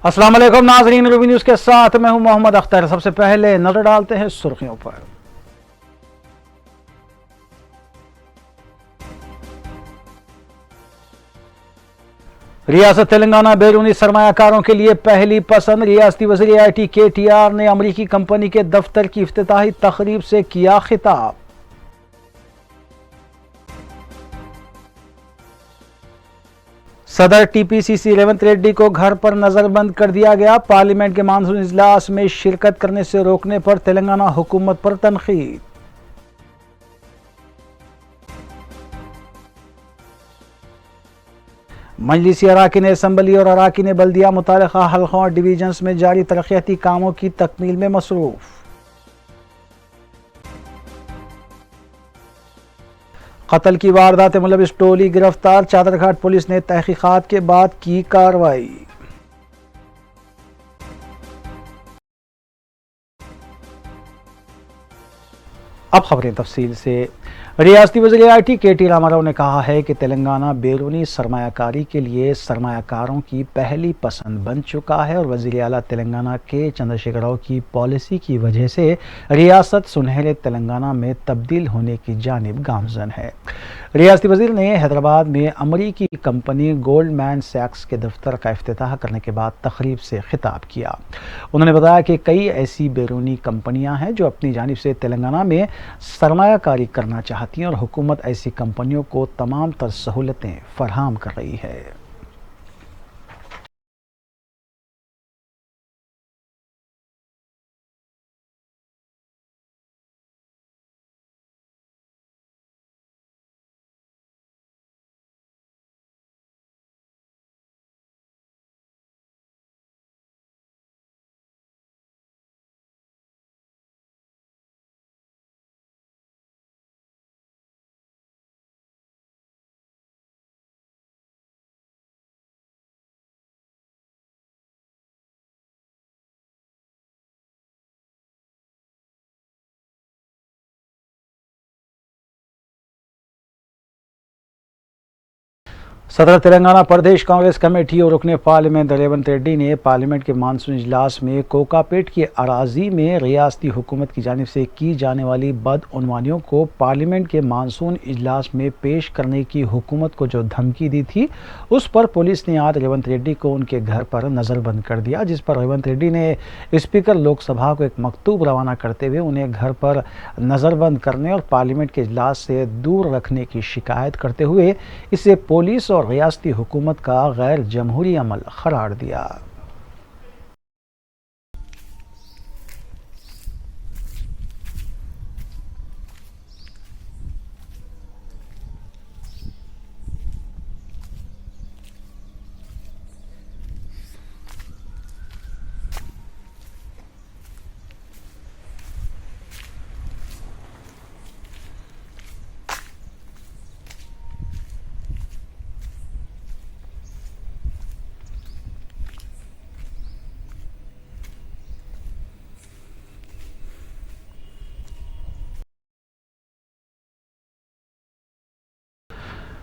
अस्सलाम वालेकुम नाज़रीन, रूबी न्यूज़ के साथ मैं हूं मोहम्मद अख्तर। सबसे पहले नजर डालते हैं सुर्खियों पर। रियासत तेलंगाना बैरूनी सरमायाकारों के लिए पहली पसंद। रियासती वज़ीर IT KTR ने अमरीकी कंपनी के दफ्तर की इफ्तिताही तकरीब से किया खिताब। सदर TPCC रेवंत रेड्डी को घर पर नजरबंद कर दिया गया। पार्लियामेंट के मानसून इजलास में शिरकत करने से रोकने पर तेलंगाना हुकूमत पर तनकीद। मजलिसी अराकीन असम्बली और अराकीन बल्दिया मुतालिका हल्कों और डिवीजन्स में जारी तरक्याती कामों की तकमील में मसरूफ। कत्ल की वारदात में मुलविस टोली गिरफ्तार। चादरघाट पुलिस ने तहकीकात के बाद की कार्रवाई। अब खबरें तफसील से। रियासती वज़ीर IT KT रामाराव ने कहा है कि तेलंगाना बैरूनी सरमायाकारी के लिए सरमायाकारों की पहली पसंद बन चुका है और वज़ीर आला तेलंगाना के चंद्रशेखर राव की पॉलिसी की वजह से रियासत सुनहरे तेलंगाना में तब्दील होने की जानिब गामजन है। रियासती वज़ीर ने हैदराबाद में अमरीकी कंपनी गोल्डमैन सैक्स के दफ्तर का इफ्तिताह करने के बाद तकरीब से खिताब किया। उन्होंने बताया कि कई ऐसी बैरूनी कंपनियां हैं जो अपनी जानिब से तेलंगाना में सरमायाकारी करना चाहती हैं और हुकूमत ऐसी कंपनियों को तमाम तर सहूलतें फराहम कर रही है। सदर तेलंगाना प्रदेश कांग्रेस कमेटी और रुकने पार्लियामेंट रेवंत रेड्डी ने पार्लियामेंट के मानसून इजलास में कोकापेट की अराजी में रियासती हुकूमत की जानिब से की जाने वाली बदउनवानियों को पार्लियामेंट के मानसून इजलास में पेश करने की हुकूमत को जो धमकी दी थी, उस पर पुलिस ने आज रेवंत रेड्डी को उनके घर पर नज़रबंद कर दिया, जिस पर रेवंत रेड्डी ने स्पीकर लोकसभा को एक मकतूब रवाना करते हुए उन्हें घर पर नज़रबंद करने और पार्लियामेंट के इजलास से दूर रखने की शिकायत करते हुए इसे पुलिस और रियासती हुकूमत का गैर जमहूरी अमल करार दिया।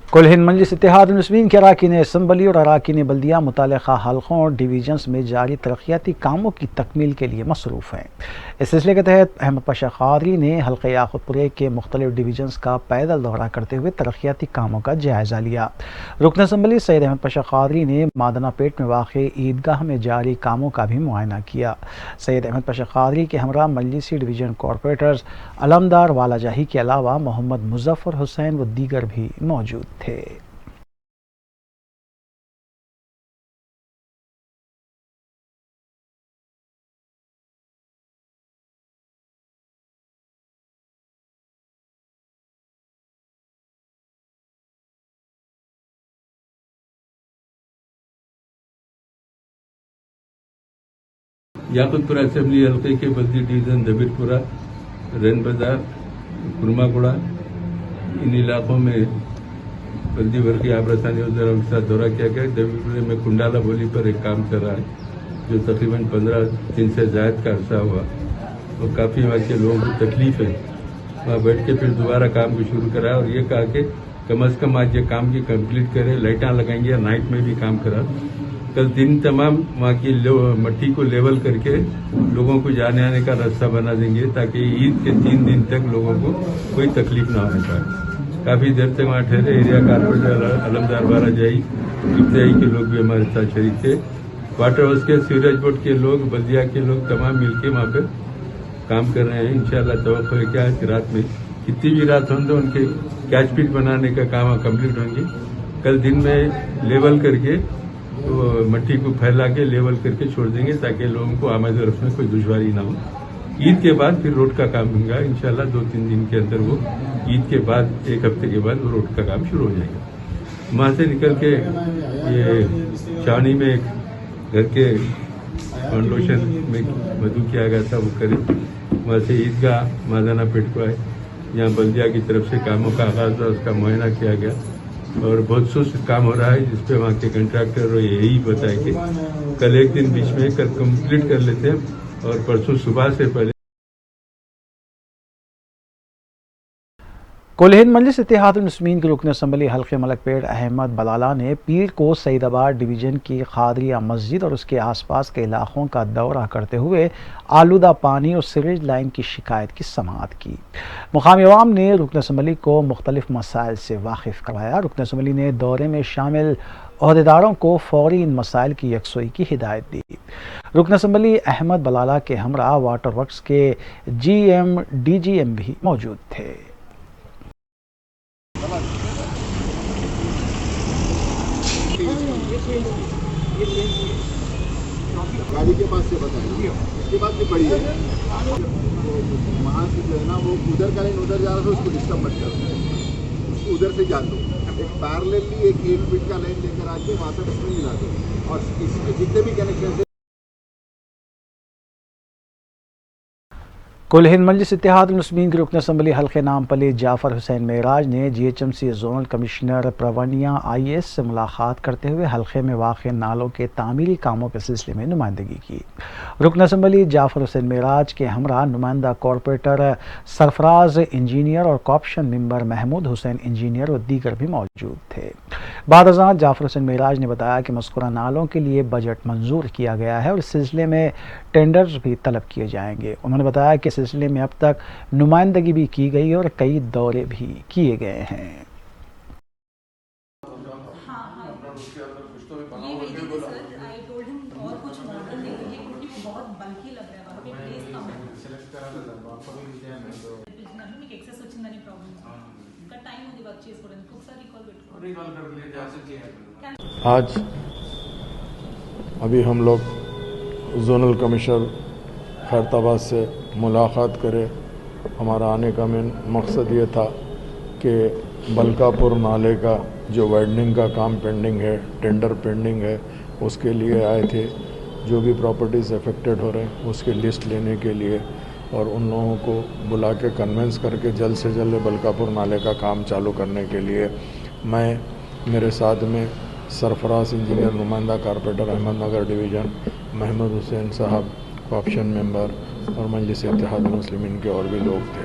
कुल हिंद मजलिस इत्तेहाद मुस्लिमीन के अराकीन असम्बली और अराकीन बल्दिया मुतालिका हल्कों और डिवीजन्स में जारी तरक्याती कामों की तकमील के लिए मसरूफ़ हैं। इस सिलसिले के तहत अहमद पाशा कादरी ने हल्के याकूतपुरे के मुख्तलिफ डिवीजन्स का पैदल दौरा करते हुए तरक्याती कामों का जायज़ा लिया। रुकन असम्बली सैयद अहमद पाशा कादरी ने मादनापेट में वाक़ ईदगाह में जारी कामों का भी मुआयना किया। सैयद अहमद पाशा कादरी के हमरा मजलिसी डिवीजन कॉरपोरेटर्स अलमदार वालाजाही के अलावा मोहम्मद मुजफ्फर हुसैन व दीगर भी मौजूद थे। याकुतपुर असेंबली हल्के के बल्दी डिवीजन दबीरपुरा, रन बाजार, कुरमागुड़ा, इन इलाकों में बल्दी वर्ग की आबरसानी योजना के साथ दौरा किया गया। दबीरपुरे में कुंडाला बोली पर एक काम चल रहा है जो तकरीबन 15 दिन से जायद का अरसा हुआ और काफ़ी वहाँ के लोगों को तकलीफ है। वहाँ बैठ के फिर दोबारा काम को शुरू करा और ये कहा कि कम अज़ कम आज ये काम की कंप्लीट करें, लाइटें लगाएंगे, नाइट में भी काम करा। कल दिन तमाम वहाँ की मट्टी को लेवल करके लोगों को जाने आने का रास्ता बना देंगे ताकि ईद के 3 दिन तक लोगों को कोई तकलीफ ना होने पाए। काफी देर तक वहाँ ठहरे। एरिया कारपोरेटर अलमदार बारा जाई इब्तिदाई के लोग भी हमारे साथ शरीक थे। वाटर हाउस के सीवरेज बोर्ड के लोग, बल्दिया के लोग तमाम मिलके वहाँ पे काम कर रहे हैं। इंशाल्लाह तवक्को है क्या कि रात में कितनी भी रात हों तो उनके कैच पिट बनाने का काम कंप्लीट होंगे। कल दिन में लेवल करके तो मट्टी को फैला के लेवल करके छोड़ देंगे ताकि लोगों को आमद रफ्त में कोई दुश्वारी ना हो। ईद के बाद फिर रोड का काम होगा इंशाल्लाह 2-3 दिन के अंदर। वो ईद के बाद 1 हफ्ते के बाद वो रोड का काम शुरू हो जाएगा। वहाँ से निकल के ये चावनी में एक घर के फाउंडेशन में मधु किया गया था वो करे। वहाँ से ईदगाह मादाना पेट को आए, यहाँ बल्दिया की तरफ से कामों का आगाज हुआ, उसका मुआयना किया गया और बहुत सुस्त काम हो रहा है जिसपे वहाँ के कंट्रैक्टर यही बताए कि कल एक दिन बीच में कल कंप्लीट कर लेते हैं और परसों सुबह से पहले। कुल-हिंद मजलिस इत्तेहादुल मुस्लिमीन के रुकन असम्बली हल्के मलकपेट अहमद बलाला ने पीर को सईदाबाद डिवीज़न की खादरिया मस्जिद और उसके आसपास के इलाकों का दौरा करते हुए आलूदा पानी और सीवरेज लाइन की शिकायत की समाअत की। मुकामी अवाम ने रुकन असम्बली को मुख्तलिफ मसाइल से वाकिफ़ करवाया। रुकन असम्बली ने दौरे में शामिल अहदेदारों को फौरी इन मसाइल की यकसोई की हिदायत दी। रुकन असम्बली अहमद बलाला के हमरा वाटर वर्क्स के GM DGM भी मौजूद थे। गाड़ी के पास से बताइए, इसके बाद भी बड़ी है वहाँ से जो है ना वो उधर का लाइन उधर जा रहा था, उसको डिस्टर्ब मत करो, उसको उधर से जान दो। एक पैरेलली एक 1 फीट का लाइन लेकर आके वहाँ तक इसमें मिला दो और इसमें जितने भी कनेक्शन कुल हिंद मजलिस इत्तेहादुल मुस्लिमीन के रुकन असम्बली हल्के नामपली जाफर हुसैन मेराज ने GHMC जोनल कमिश्नर प्रवनिया IAS से मुलाकात करते हुए हल्के में वाक़े नालों के तामीरी कामों के सिलसिले में नुमाइंदगी की। रुकन असम्बली जाफर हुसैन मेराज के हमरा नुमाइंदा कॉरपोरेटर सरफराज इंजीनियर और corporation member Mahmood Hussain engineer और दीगर भी मौजूद थे। बाद अज़ां जाफर हुसैन मेराज ने बताया कि मज़कूरा नालों के लिए बजट मंजूर किया गया है और इस सिलसिले में टेंडर्स भी तलब किए जाएंगे। उन्होंने बताया कि सिलसिले में अब तक नुमाइंदगी भी की गई और कई दौरे भी किए गए हैं। आज अभी हम लोग जोनल कमिश्नर खैरताबाद से मुलाकात करें। हमारा आने का मेन मकसद ये था कि बलकापुर नाले का जो वाइडनिंग का काम पेंडिंग है, टेंडर पेंडिंग है, उसके लिए आए थे। जो भी प्रॉपर्टीज़ अफेक्टेड हो रहे हैं उसकी लिस्ट लेने के लिए और उन लोगों को बुला के कन्वेंस करके जल्द से जल्द बलकापुर नाले का काम चालू करने के लिए मैं, मेरे साथ में सरफराज इंजीनियर नुमाइंदा कारपोरेटर अहमदनगर डिवीज़न, महमूद हुसैन साहब कॉर्पोरेशन मेंबर और मजलिस इत्तेहादुल मुस्लिमीन के और भी लोग थे।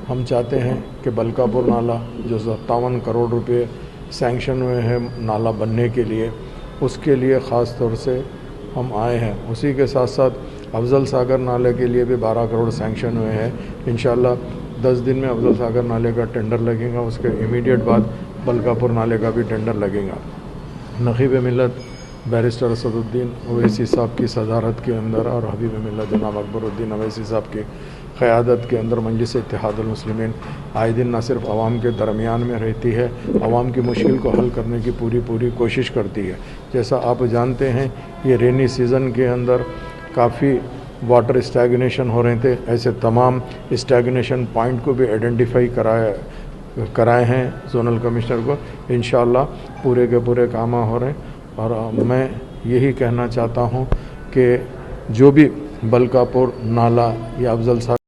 हम चाहते हैं कि बलकापुर नाला जो 57 करोड़ रुपए सैंक्शन हुए हैं नाला बनने के लिए, उसके लिए ख़ास तौर से हम आए हैं। उसी के साथ साथ अफजल सागर नाले के लिए भी 12 करोड़ सैंक्शन हुए हैं। इंशाल्लाह 10 दिन में अफजल सागर नाले का टेंडर लगेगा, उसके इमीडिएट बाद बलकापुर नाले का भी टेंडर लगेगा। नक़ीब मिल्लत बैरिस्टर असदुद्दीन ओवैसी साहब की सदारत के अंदर और हबीब मिल्लत जनाब अकबरुद्दीन ओवैसी साहब की क़यादत के अंदर मजलिस इत्तेहादुल मुस्लिमीन आए दिन न सिर्फ आवाम के दरमियान में रहती है, आवाम की मुश्किल को हल करने की पूरी कोशिश करती है। जैसा आप जानते हैं ये रेनी सीज़न के अंदर काफ़ी वाटर स्टैग्नेशन हो रहे थे, ऐसे तमाम स्टैग्नेशन पॉइंट को भी आइडेंटिफाई कराए हैं जोनल कमिश्नर को। इंशाअल्लाह पूरे के पूरे काम हो रहे हैं और मैं यही कहना चाहता हूं कि जो भी बलकापुर नाला या अफजल सागर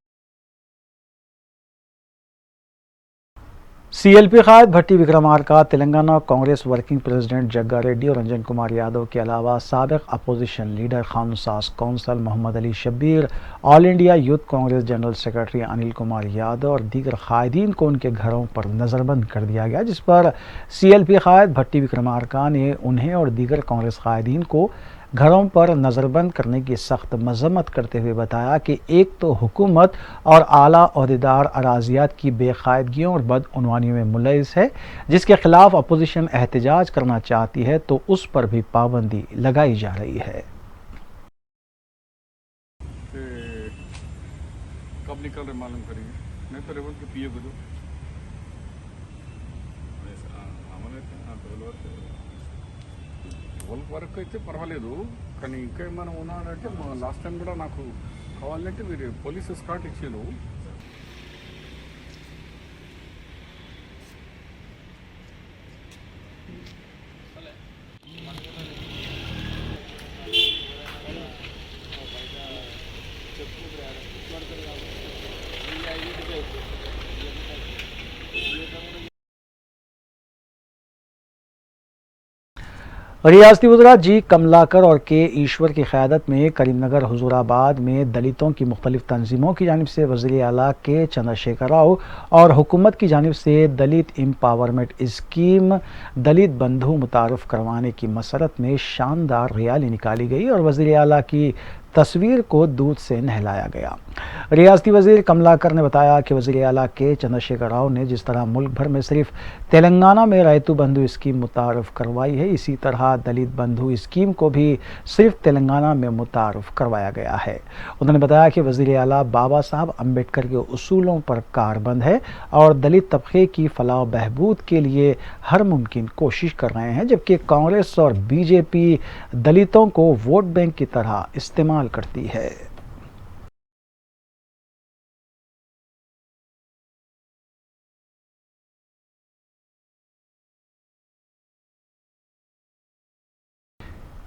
सीएलपी कायद Bhatti Vikramarka, Telangana Congress working president Jagga Reddy और रंजन कुमार यादव के अलावा साबिक अपोजिशन लीडर खानसास council Mohammed Ali Shabbir, all India youth Congress general secretary Anil Kumar Yadav और दीगर कायदीन को उनके घरों पर नज़रबंद कर दिया गया, जिस पर सीएलपी कायद भट्टी विक्रमार्का ने उन्हें और दीगर कांग्रेस कायदीन को घरों पर नज़रबंद करने की सख्त मजम्मत करते हुए बताया कि एक तो हुकूमत और आला ओहदेदार अराजियात की बेकायदगियों और बदउनवानियों में मुलविस है, जिसके खिलाफ अपोजिशन एहतजाज करना चाहती है तो उस पर भी पाबंदी लगाई जा रही है। कब निकल रहे मालूम करेंगे, नहीं तो रेवल के पिए को వరకు అయితే పర్వాలేదు, కానీ ఇంకా ఏమైనా ఉన్నారంటే లాస్ట్ టైం కూడా నాకు కావాలంటే మీరు పోలీస్ ఎస్కార్ట్ ఇచ్చారు. रियासती वज़रा जी कमलाकर और के ईश्वर की क़यादत में करीमनगर हुजूराबाद में दलितों की मुख्तलिफ तंजीमों की जानिब से वज़ीर आला के चंद्रशेखर राव और हुकूमत की जानिब से दलित एम्पावरमेंट स्कीम दलित बंधु मुतारफ़ करवाने की मसरत में शानदार रैली निकाली गई और वज़ीर आला की तस्वीर को दूध से नहलाया गया। रियासती वज़ीर कमलाकर ने बताया कि वज़ीर आला के चंद्रशेखर राव ने जिस तरह मुल्क भर में सिर्फ तेलंगाना में रैतु बंधु स्कीम मुतारफ़ करवाई है, इसी तरह दलित बंधु स्कीम को भी सिर्फ तेलंगाना में मुतारफ़ करवाया गया है। उन्होंने बताया कि वज़ीर आला बाबा साहब अम्बेडकर के उसूलों पर कारबंद है और दलित तबके की फलाह बहबूद के लिए हर मुमकिन कोशिश कर रहे हैं, जबकि कांग्रेस और बीजेपी दलितों को वोट बैंक की तरह इस्तेमाल करती है।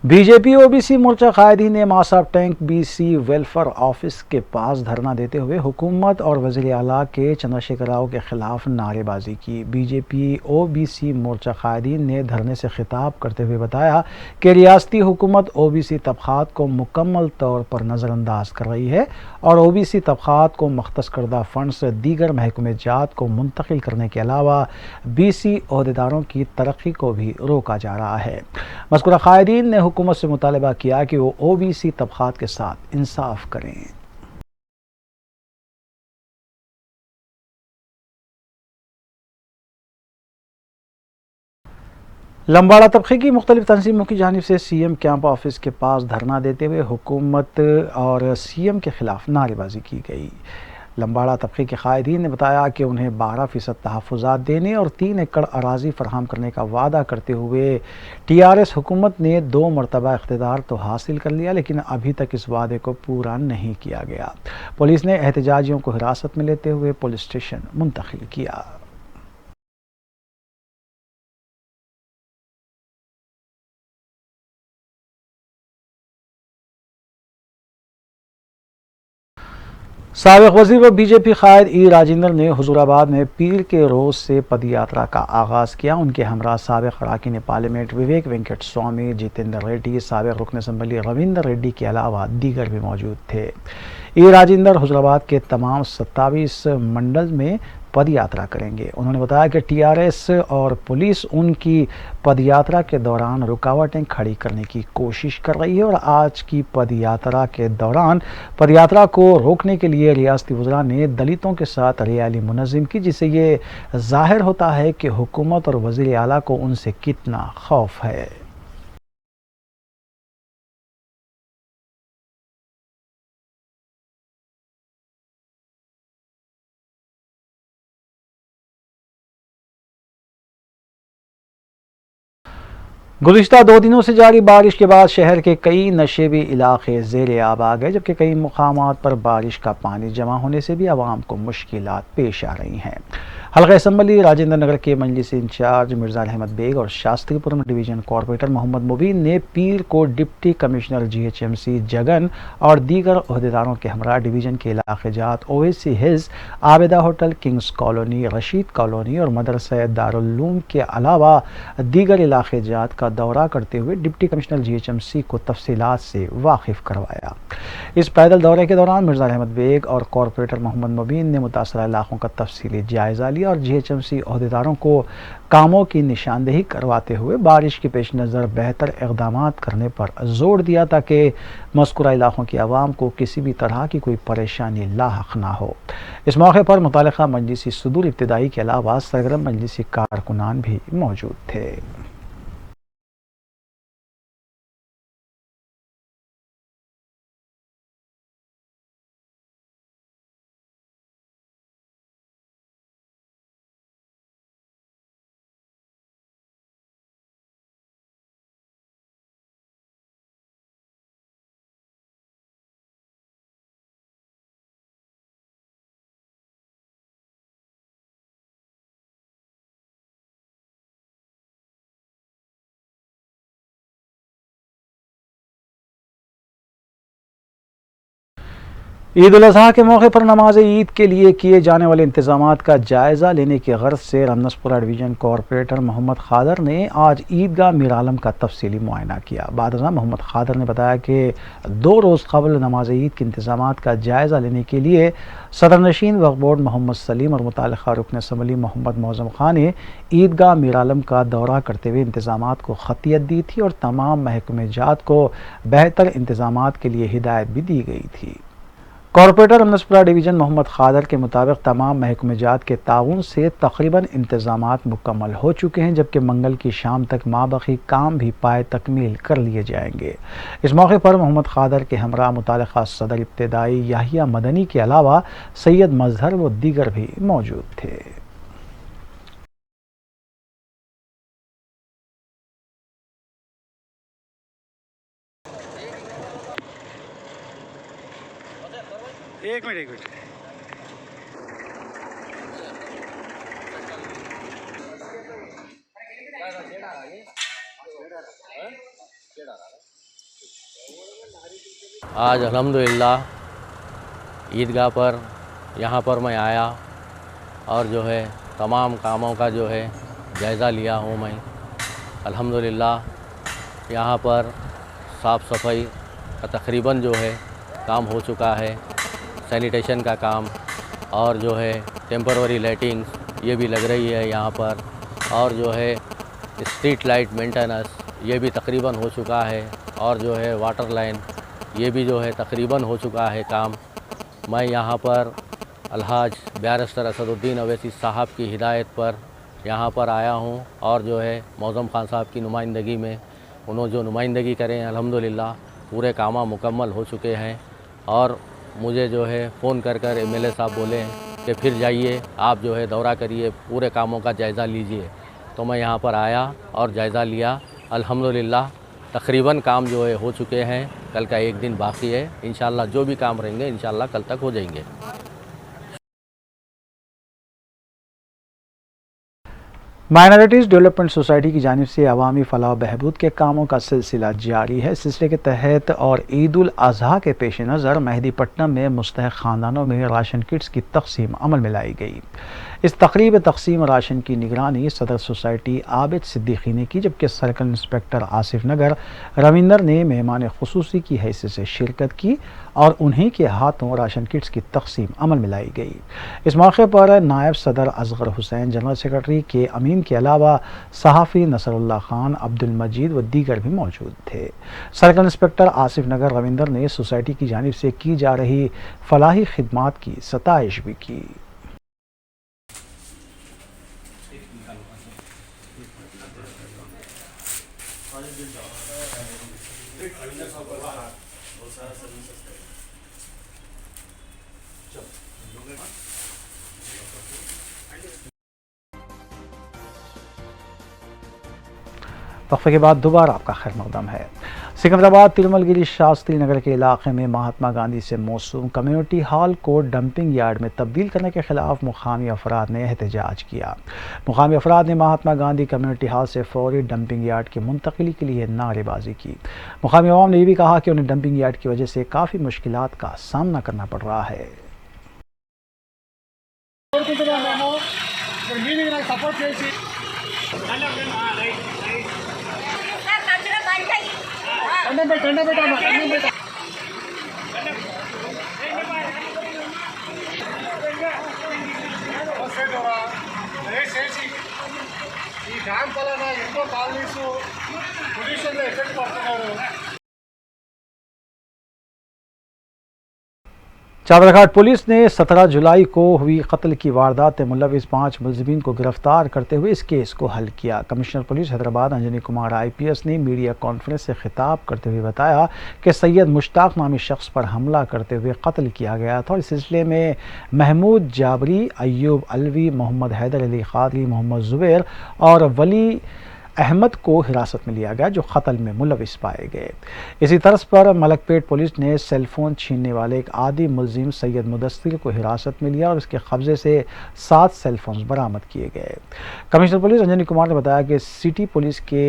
बीजेपी ओबीसी मोर्चा कायदीन ने मासाब टैंक बीसी वेलफेयर ऑफिस के पास धरना देते हुए हुकूमत और वज़ीर आला के चंद्रशेखर राव के खिलाफ नारेबाजी की। बीजेपी ओबीसी मोर्चा कायदीन ने धरने से खिताब करते हुए बताया कि रियासती हुकूमत ओबीसी तबक़ात को मुकम्मल तौर पर नज़रअंदाज कर रही है और ओबीसी तबक़ात को मख्तस करदा फंड से दीगर महकमे जात को मुंतकिल करने के अलावा बीसी ओहदेदारों की तरक्की को भी रोका जा रहा है। मज़कूरा कायदीन ने हुकूमत से मुतालबा किया कि वो ओबीसी तबक़ात के साथ इंसाफ करें। लंबाड़ा तबके की मुख्तलिफ तंजीमों की जानिब से सीएम कैंप ऑफिस के पास धरना देते हुए हुकूमत और सीएम के खिलाफ नारेबाजी की गई। लंबाड़ा तबके के कायदीन ने बताया कि उन्हें 12% तहफ़्फ़ुज़ात देने और 3 एकड़ अराज़ी फराहम करने का वादा करते हुए टीआरएस हुकूमत ने 2 मरतबा इख्तिदार तो हासिल कर लिया, लेकिन अभी तक इस वादे को पूरा नहीं किया गया। पुलिस ने एहतजाजियों को हिरासत में लेते हुए पुलिस स्टेशन मुंतकिल किया। साबिक़ वज़ीर व बीजेपी कायद ई राजेंद्र ने हुजूराबाद में पीर के रोज़ से पदयात्रा का आगाज़ किया। उनके हमरा साबिक़ अरकान पार्लियामेंट विवेक वेंकट स्वामी, जितेंद्र रेड्डी, साबिक़ रुकन असम्बली रविंदर रेड्डी के अलावा दीगर भी मौजूद थे। ई राजेंद्र हुजूराबाद के तमाम 27 मंडल में पदयात्रा करेंगे। उन्होंने बताया कि टीआरएस और पुलिस उनकी पदयात्रा के दौरान रुकावटें खड़ी करने की कोशिश कर रही है और आज की पदयात्रा के दौरान पदयात्रा को रोकने के लिए रियासती वज़रा ने दलितों के साथ रैली मुनज़्ज़म की, जिससे ये ज़ाहिर होता है कि हुकूमत और वज़ीर आला को उनसे कितना खौफ है। गुज़िश्ता 2 दिनों से जारी बारिश के बाद शहर के कई नशेबी इलाके ज़ेरे आब आ गए, जबकि कई मुकामात पर बारिश का पानी जमा होने से भी आवाम को मुश्किलात पेश आ रही हैं। हल्का असम्बली राजेंद्र नगर के मजलिस इंचार्ज मिर्जा अहमद बेग और शास्त्रीपुरम डिवीजन कॉरपोरेटर मोहम्मद मुबीन ने पीर को डिप्टी कमिश्नर GHMC जगन और दीगर अहदेदारों के हमरा डिवीजन के इलाके जात Owaisi hills, Abida hotel, Kings colony, Rashid colony और मदरसा दारुल्लूम के अलावा दीगर इलाके जात का दौरा करते हुए डिप्टी कमिश्नर GHMC को तफसीलात से वाकिफ करवाया। इस पैदल दौरे के दौरान मिर्जा अहमद बेग और कॉरपोरेटर मोहम्मद मुबीन ने मुतासरा इलाकों का तफसीली जायजा लिया और GHMC अहदेदारों को कामों की निशानदेही करवाते हुए बारिश के पेश नज़र बेहतर इक़दाम करने पर जोर दिया ताकि मज़कूरा इलाकों की आवाम को किसी भी तरह की कोई परेशानी लाहक ना हो। इस मौके पर मुतालिका मजलिसी सदूर इब्तिदाई के अलावा सरगर्म मजलिसी कारकुनान भी मौजूद थे। ईद उल अज़हा के मौके पर नमाज ईद के लिए किए जाने वाले इंतजामात का जायज़ा लेने की गर्ज से रमनसपुरा डिवीजन कॉरपोरेटर मोहम्मद खादर ने आज ईदगाह मीर आलम का तफसीली मुआयना किया। बाद मोहम्मद खादर ने बताया कि 2 रोज़ कबल नमाज ईद के इंतजामात का जायज़ा लेने के लिए सदर नशीन वक्फ बोर्ड मोहम्मद सलीम और मुतालिका रुकन असम्बली मोहम्मद मौज़म खान ने ईदगाह मीर आलम का दौरा करते हुए इंतजामात को खतियत दी थी और तमाम महकमे जात को बेहतर इंतजामात के लिए हिदायत भी दी गई थी। कॉरपोरेटर रमनसपुरा डिवीजन मोहम्मद खादर के मुताबिक तमाम महकमे जात के ताउन से तकरीबन इंतजामात मुकम्मल हो चुके हैं, जबकि मंगल की शाम तक माबकी काम भी पाए तकमील कर लिए जाएंगे। इस मौके पर मोहम्मद खादर के हमरा मुतालिका सदर इब्तिदाई याहिया मदनी के अलावा सैयद मजहर व दीगर भी मौजूद थे। एक मिनट आज अल्हम्दुलिल्लाह ईदगाह पर यहाँ पर मैं आया और जो है तमाम कामों का जो है जायज़ा लिया हूँ मैं। अल्हम्दुलिल्लाह यहाँ पर साफ़ सफाई का तकरीबन जो है काम हो चुका है, सैनिटेशन का काम और जो है टेम्पररी लाइटिंग्स ये भी लग रही है यहाँ पर, और जो है स्ट्रीट लाइट मेंटेनेंस ये भी तकरीबन हो चुका है, और जो है वाटर लाइन ये भी जो है तकरीबन हो चुका है काम। मैं यहाँ पर अलहाज बैरिस्टर असदुद्दीन अवैसी साहब की हिदायत पर यहाँ पर आया हूँ और जो है मौज़म खान साहब की नुमाइंदगी में उन्होंने जो नुमाइंदगी करें अल्हम्दुलिल्लाह पूरे काम मुकम्मल हो चुके हैं। और मुझे जो है फ़ोन कर MLA साहब बोले कि फिर जाइए आप जो है दौरा करिए, पूरे कामों का जायज़ा लीजिए। तो मैं यहाँ पर आया और जायज़ा लिया। अल्हम्दुलिल्लाह तकरीबन काम जो है हो चुके हैं, कल का एक दिन बाकी है। इंशाअल्लाह जो भी काम रहेंगे इंशाअल्लाह कल तक हो जाएंगे। माइनॉरिटीज़ डेवलपमेंट सोसाइटी की जानिब से अवामी फलाह बहबूद के कामों का सिलसिला जारी है। सिलसिले के तहत और ईद उल अज़हा के पेश नज़र मेहदीपट्टनम में मुस्तहक़ ख़ानदानों में राशन किट्स की तक़सीम अमल में लाई गई। इस तकरीब तक़सीम राशन की निगरानी सदर सोसाइटी आबिद सिद्दीकी ने की, जबकि सर्कल इंस्पेक्टर आसिफ नगर रविंदर ने मेहमान खुसूसी की हैसियत से शिरकत की और उन्हीं के हाथों राशन किट्स की तक़सीम अमल में लाई गई। इस मौके पर नायब सदर असगर हुसैन, जनरल सेक्रेटरी के अमीन के अलावा सहाफ़ी नसरुल्लाह खान, अब्दुल मजीद व दीगर भी मौजूद थे। सर्कल इंस्पेक्टर आसिफ नगर रविंदर ने सोसाइटी की जानिब से की जा रही फलाही खिदमात की सताइश भी की। वक्फे के बाद दोबारा आपका खैर मकदम है। सिकंदराबाद तिरुमलगिरी शास्त्री नगर के इलाके में महात्मा गांधी से मौसूम कम्युनिटी हॉल को डंपिंग यार्ड में तब्दील करने के खिलाफ मुकामी अफराद ने एहतजाज किया। मुकामी अफराद ने महात्मा गांधी कम्युनिटी हॉल से फौरी डंपिंग यार्ड की मुंतकिली के लिए नारेबाजी की। मुकामी अवाम ने यह भी कहा कि उन्हें डंपिंग यार्ड की वजह से काफ़ी मुश्किलात का सामना करना पड़ रहा है। దయచేసి ఈ డ్యామ్ వలన ఎంతో కాలనీస్ పొల్యూషన్లో ఎఫెక్ట్ పడుతున్నారు। चादरघाट पुलिस ने 17 जुलाई को हुई कत्ल की वारदात में मुलविस 5 मुलजिमीन को गिरफ्तार करते हुए इस केस को हल किया। Commissioner police Hyderabad Anjani Kumar IPS ने मीडिया कॉन्फ्रेंस से खिताब करते हुए बताया कि सैयद मुश्ताक नामी शख्स पर हमला करते हुए कत्ल किया गया था और इस सिलसिले में महमूद जाबरी, अयूब अलवी, मोहम्मद हैदर अली कादरी, मोहम्मद जुबैर और वली अहमद को हिरासत में लिया गया जो कत्ल में मुलविस पाए गए। इसी तर्ज पर मलकपेट पुलिस ने सेलफोन छीनने वाले एक आदि मुलजिम सैयद मुदस्सिर को हिरासत में लिया और उसके कब्जे से 7 सेलफोन्स बरामद किए गए। कमिश्नर पुलिस अंजनी कुमार ने बताया कि सिटी पुलिस के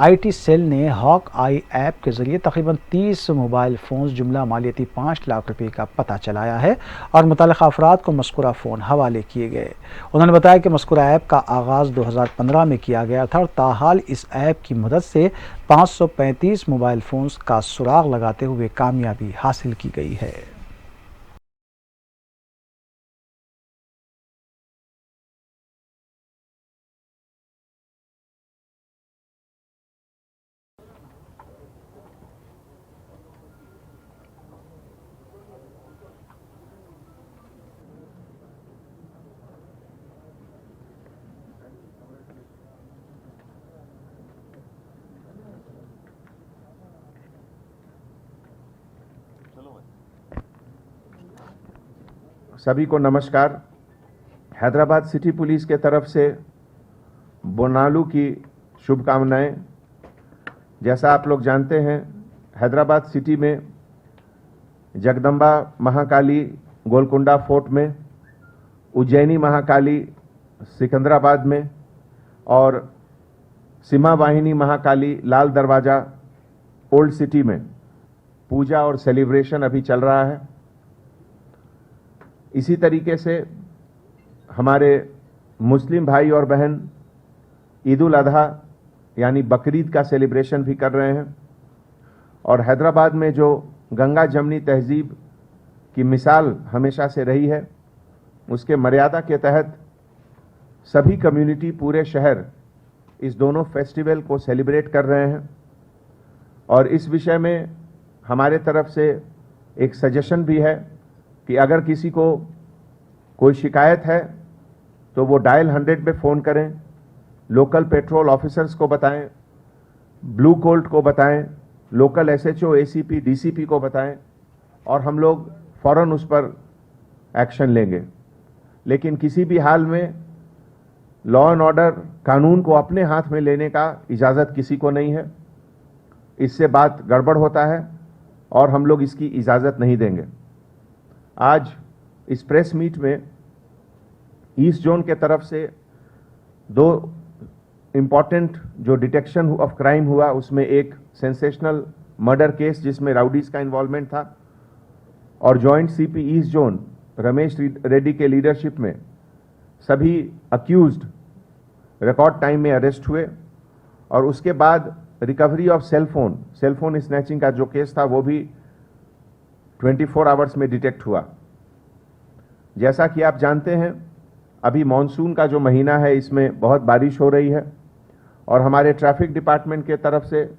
IT सेल ने हॉक आई ऐप के जरिए तकरीबन 30 मोबाइल फ़ोन्स जुमला मालियती 5 लाख रुपये का पता चलाया है और मुतल्लिक़ा अफराद को मज़कूरा फ़ोन हवाले किए गए। उन्होंने बताया कि मज़कूरा ऐप का आगाज़ 2015 में किया गया था और हाल इस ऐप की मदद से 535 मोबाइल फ़ोन्स का सुराग लगाते हुए कामयाबी हासिल की गई है। सभी को नमस्कार। हैदराबाद सिटी पुलिस के तरफ से बोनालू की शुभकामनाएं। जैसा आप लोग जानते हैं, हैदराबाद सिटी में जगदम्बा महाकाली गोलकुंडा फोर्ट में, उज्जैनी महाकाली सिकंदराबाद में और सिमा वाहिनी महाकाली लाल दरवाज़ा ओल्ड सिटी में पूजा और सेलिब्रेशन अभी चल रहा है। इसी तरीके से हमारे मुस्लिम भाई और बहन ईद उल अजहा यानी बकरीद का सेलिब्रेशन भी कर रहे हैं और हैदराबाद में जो गंगा जमनी तहजीब की मिसाल हमेशा से रही है, उसके मर्यादा के तहत सभी कम्युनिटी, पूरे शहर इस दोनों फेस्टिवल को सेलिब्रेट कर रहे हैं। और इस विषय में हमारे तरफ से एक सजेशन भी है कि अगर किसी को कोई शिकायत है तो वो डायल 100 पे फ़ोन करें, लोकल पेट्रोल ऑफिसर्स को बताएं, ब्लू कोल्ट को बताएं, लोकल SHO, ACP, DCP को बताएं और हम लोग फ़ौरन उस पर एक्शन लेंगे। लेकिन किसी भी हाल में लॉ एंड ऑर्डर, कानून को अपने हाथ में लेने का इजाज़त किसी को नहीं है। इससे बात गड़बड़ होता है और हम लोग इसकी इजाज़त नहीं देंगे। आज इस प्रेस मीट में ईस्ट जोन के तरफ से 2 इम्पॉर्टेंट जो डिटेक्शन ऑफ क्राइम हुआ, उसमें एक सेंसेशनल मर्डर केस जिसमें राउडीज का इन्वॉल्वमेंट था और joint CP east zone Ramesh Reddy के लीडरशिप में सभी अक्यूज्ड रिकॉर्ड टाइम में अरेस्ट हुए और उसके बाद रिकवरी ऑफ सेलफोन स्नैचिंग का जो केस था वो भी 24 आवर्स में डिटेक्ट हुआ। जैसा कि आप जानते हैं, अभी मॉनसून का जो महीना है इसमें बहुत बारिश हो रही है और हमारे ट्रैफिक डिपार्टमेंट के तरफ से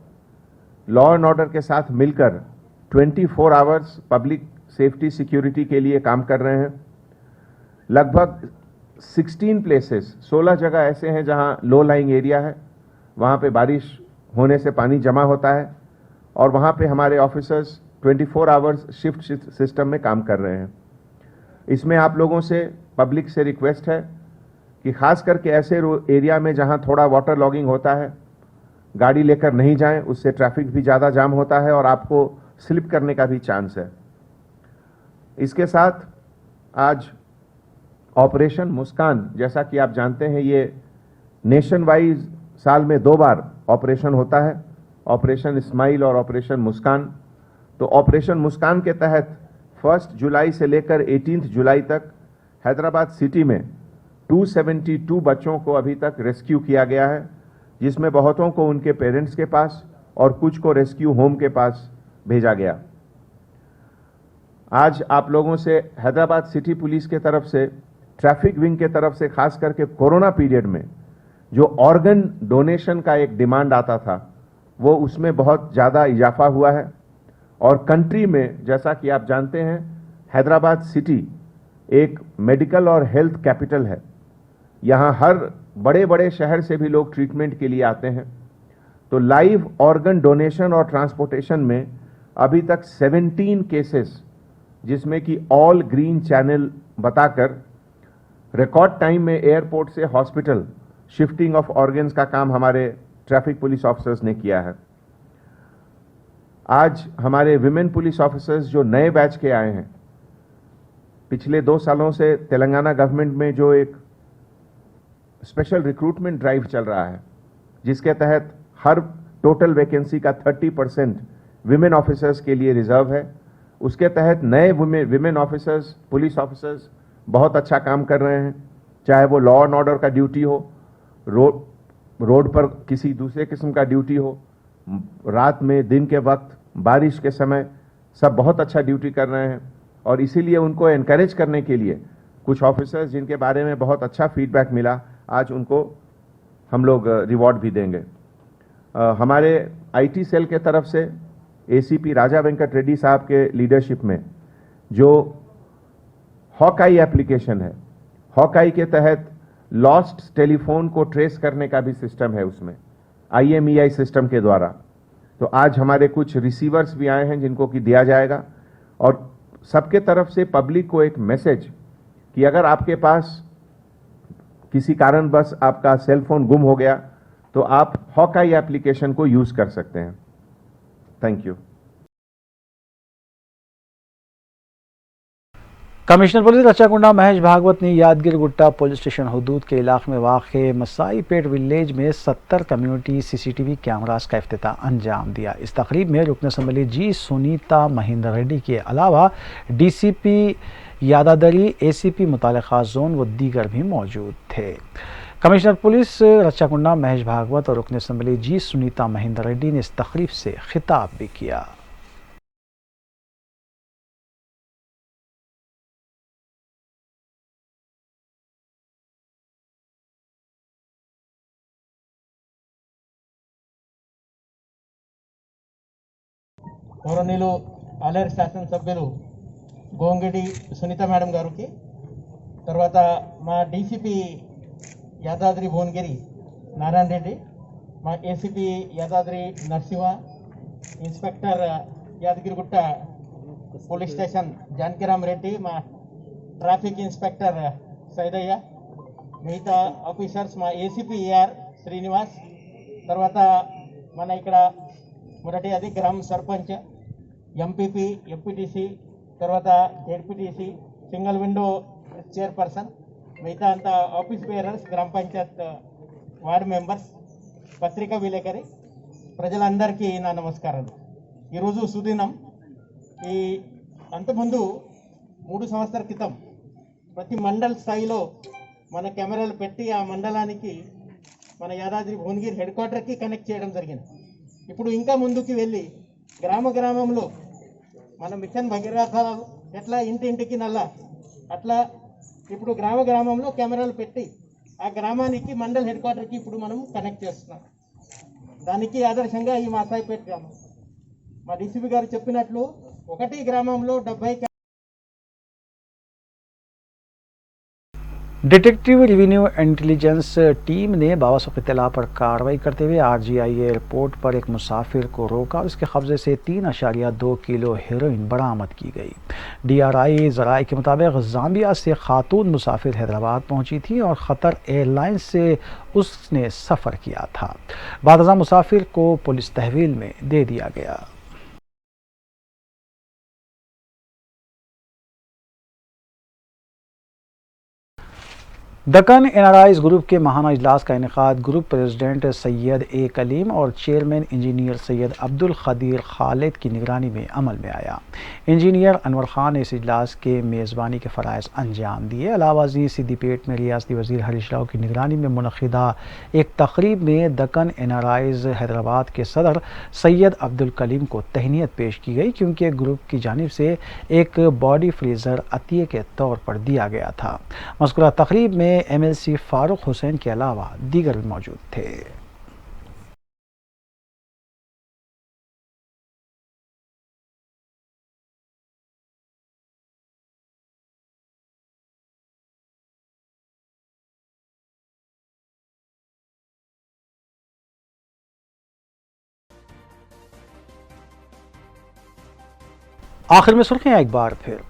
लॉ एंड ऑर्डर के साथ मिलकर 24 आवर्स पब्लिक सेफ्टी सिक्योरिटी के लिए काम कर रहे हैं। लगभग 16 प्लेसेस, 16 जगह ऐसे हैं जहां लो लाइंग एरिया है, वहां पे बारिश होने से पानी जमा होता है और वहां पे हमारे ऑफिसर्स 24 आवर्स शिफ्ट सिस्टम में काम कर रहे हैं। इसमें आप लोगों से, पब्लिक से रिक्वेस्ट है कि खास करके ऐसे एरिया में जहां थोड़ा वाटर लॉगिंग होता है, गाड़ी लेकर नहीं जाएं, उससे ट्रैफिक भी ज़्यादा जाम होता है और आपको स्लिप करने का भी चांस है। इसके साथ आज ऑपरेशन मुस्कान, जैसा कि आप जानते हैं, ये नेशन वाइज साल में 2 बार ऑपरेशन होता है, ऑपरेशन स्माइल और ऑपरेशन मुस्कान। तो ऑपरेशन मुस्कान के तहत 1 जुलाई से लेकर 18 जुलाई तक हैदराबाद सिटी में 272 बच्चों को अभी तक रेस्क्यू किया गया है, जिसमें बहुतों को उनके पेरेंट्स के पास और कुछ को रेस्क्यू होम के पास भेजा गया। आज आप लोगों से हैदराबाद सिटी पुलिस के तरफ से, ट्रैफिक विंग के तरफ से, खास करके कोरोना पीरियड में जो ऑर्गन डोनेशन का एक डिमांड आता था, वो उसमें बहुत ज़्यादा इजाफा हुआ है। और कंट्री में, जैसा कि आप जानते हैं, हैदराबाद सिटी एक मेडिकल और हेल्थ कैपिटल है। यहाँ हर बड़े बड़े शहर से भी लोग ट्रीटमेंट के लिए आते हैं। तो लाइव ऑर्गन डोनेशन और ट्रांसपोर्टेशन में अभी तक 17 केसेस, जिसमें कि ऑल ग्रीन चैनल बताकर रिकॉर्ड टाइम में एयरपोर्ट से हॉस्पिटल शिफ्टिंग ऑफ ऑर्गन्स का काम हमारे ट्रैफिक पुलिस ऑफिसर्स ने किया है। आज हमारे विमेन पुलिस ऑफिसर्स जो नए बैच के आए हैं, पिछले 2 सालों से तेलंगाना गवर्नमेंट में जो एक स्पेशल रिक्रूटमेंट ड्राइव चल रहा है, जिसके तहत हर टोटल वैकेंसी का 30% विमेन ऑफिसर्स के लिए रिजर्व है, उसके तहत नए विमेन ऑफिसर्स, पुलिस ऑफिसर्स बहुत अच्छा काम कर रहे हैं। चाहे वो लॉ एंड ऑर्डर का ड्यूटी हो, रोड पर किसी दूसरे किस्म का ड्यूटी हो, रात में, दिन के वक्त, बारिश के समय, सब बहुत अच्छा ड्यूटी कर रहे हैं। और इसीलिए उनको एनकरेज करने के लिए कुछ ऑफिसर्स जिनके बारे में बहुत अच्छा फीडबैक मिला, आज उनको हम लोग रिवॉर्ड भी देंगे। हमारे आईटी सेल के तरफ से एसीपी राजा वेंकट रेड्डी साहब के लीडरशिप में जो हॉकाई एप्लीकेशन है, हॉकाई के तहत लॉस्ट टेलीफोन को ट्रेस करने का भी सिस्टम है उसमें, IMEI सिस्टम के द्वारा। तो आज हमारे कुछ रिसीवर्स भी आए हैं जिनको कि दिया जाएगा। और सबके तरफ से पब्लिक को एक मैसेज कि अगर आपके पास किसी कारणवश आपका सेल फोन गुम हो गया तो आप हॉकाई एप्लीकेशन को यूज कर सकते हैं। Thank you. Commissioner police Rachakonda Mahesh Bhagwat ने यादगिर गुट्टा पुलिस स्टेशन हदूद के इलाके में वाक़े मसाई पेट विलेज में 70 कम्युनिटी CCTV कैमरास का इफ्तिताह अंजाम दिया। इस तकरीब में रुकन असम्बली जी सुनीता महेंद्र रेड्डी के अलावा DCP यादादरी, ACP मुतालिका जोन व दीगर भी मौजूद थे। कमिश्नर पुलिस रचाकुंडा महेश भागवत और रुकन असम्बली जी सुनीता महेंद्र रेड्डी ने इस तकरीब से खिताब भी किया। గౌరవనీయులు ఆలేరు శాసనసభ్యులు గోంగిడి సునీత మేడం గారికి, తర్వాత మా DCP యాదాద్రి భువనగిరి నారాయణ రెడ్డి, మా ACP Yadadri Narasimha, inspector Yadagirigutta police station Janakiram Reddy, మా ట్రాఫిక్ ఇన్స్పెక్టర్ సైదయ్య, మిగతా ఆఫీసర్స్ మా ACP AR శ్రీనివాస్, తర్వాత మన ఇక్కడ మొదటి అది గ్రామ సర్పంచ్, MPP, MPTC, తర్వాత ZPTC, సింగిల్ విండో చైర్పర్సన్, మిగతా అంతా ఆఫీస్ బేరర్స్, గ్రామ పంచాయత్ వార్డ్ మెంబర్స్, పత్రికా విలేకరి ప్రజలందరికీ నా నమస్కారాలు. ఈరోజు సుదినం. ఈ అంతకుముందు 3 సంవత్సరాల క్రితం ప్రతి మండల స్థాయిలో మన కెమెరాలు పెట్టి ఆ మండలానికి మన యాదాద్రి భువనగిరి హెడ్ క్వార్టర్కి కనెక్ట్ చేయడం జరిగింది. ఇప్పుడు ఇంకా ముందుకు వెళ్ళి గ్రామంలో మన మిషన్ భగీరథ ఎట్లా ఇంటింటికి నల్ల, అట్లా ఇప్పుడు గ్రామంలో కెమెరాలు పెట్టి ఆ గ్రామానికి మండల్ హెడ్ క్వార్టర్కి ఇప్పుడు మనం కనెక్ట్ చేస్తున్నాం. దానికి ఆదర్శంగా ఈ మాసాయిపేట గ్రామం. మా DCP గారు చెప్పినట్లు ఒకటి గ్రామంలో 70 डिटेक्टिव रेवेन्यू इंटेलिजेंस टीम ने बावसूख इत्तला पर कार्रवाई करते हुए RGI एयरपोर्ट पर एक मुसाफिर को रोका और इसके कब्जे से 3.2 किलो हेरोइन बरामद की गई। DRI ज़राए के मुताबिक ज़ाम्बिया से खातून मुसाफिर हैदराबाद पहुंची थी और क़तर एयरलाइंस से उसने सफ़र किया था। बाद मुसाफिर को पुलिस तहवील में दे दिया गया। दक्कन NRIs ग्रुप के माहाना इजलास का इनेकाद group president Syed A Kaleem और चेयरमैन इंजीनियर सैयद अब्दुल खदीर खालिद की निगरानी में अमल में आया। इंजीनियर अनवर खान ने इस इजलास के मेज़बानी के फ़राइज़ अंजाम दिए। अलावाजी सिद्दीपेट में रियासती वज़ीर हरीश राव की निगरानी में मुनक़िदा एक तक़रीब में दक्कन NRIs हैदराबाद के सदर सैयद अब्दुल कलीम को तहनीत पेश की गई, क्योंकि ग्रुप की जानिब से एक बॉडी फ्रीज़र अतिये के तौर पर दिया गया था। मज़कूरा तक़रीब में MLC फारूक हुसैन के अलावा दीगर भी मौजूद थे। आखिर में सुर्खियां एक बार फिर।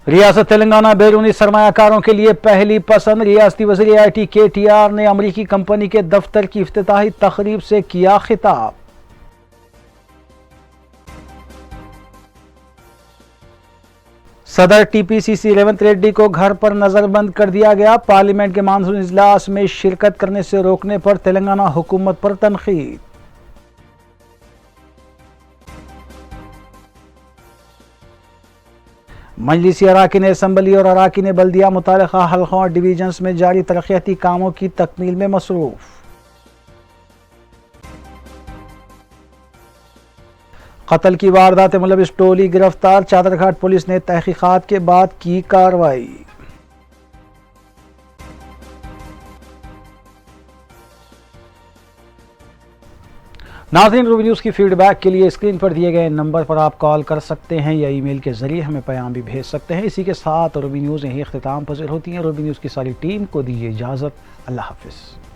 रियासत तेलंगाना बैरूनी सरमायाकारों के लिए पहली पसंद। रियासती वज़ीर IT KTR ने अमरीकी कंपनी के दफ्तर की इफ्तिताही तकरीब से किया खिताब। सदर TPCC रेवंत रेड्डी को घर पर नजरबंद कर दिया गया। पार्लियामेंट के मानसून इजलास में शिरकत करने से रोकने पर तेलंगाना हुकूमत पर तनकीद। मजलिसी अराकीन असम्बली और अराकीन बल्दिया मुतालिका हल्कों और डिवीजन्स में जारी तरक्याती कामों की तकमील में मसरूफ। कत्ल की वारदात में मुलविस टोली गिरफ्तार। चादरघाट पुलिस ने तहकीकात के बाद की कार्रवाई। नाज़रीन, रूबी न्यूज़ की फीडबैक के लिए स्क्रीन पर दिए गए नंबर पर आप कॉल कर सकते हैं या ईमेल के जरिए हमें पैगाम भी भेज सकते हैं। इसी के साथ रूबी न्यूज़ यही इख्तिताम पज़ीर होती है। रूबी न्यूज़ की सारी टीम को दीजिए इजाज़त। अल्लाह हाफ़िज़।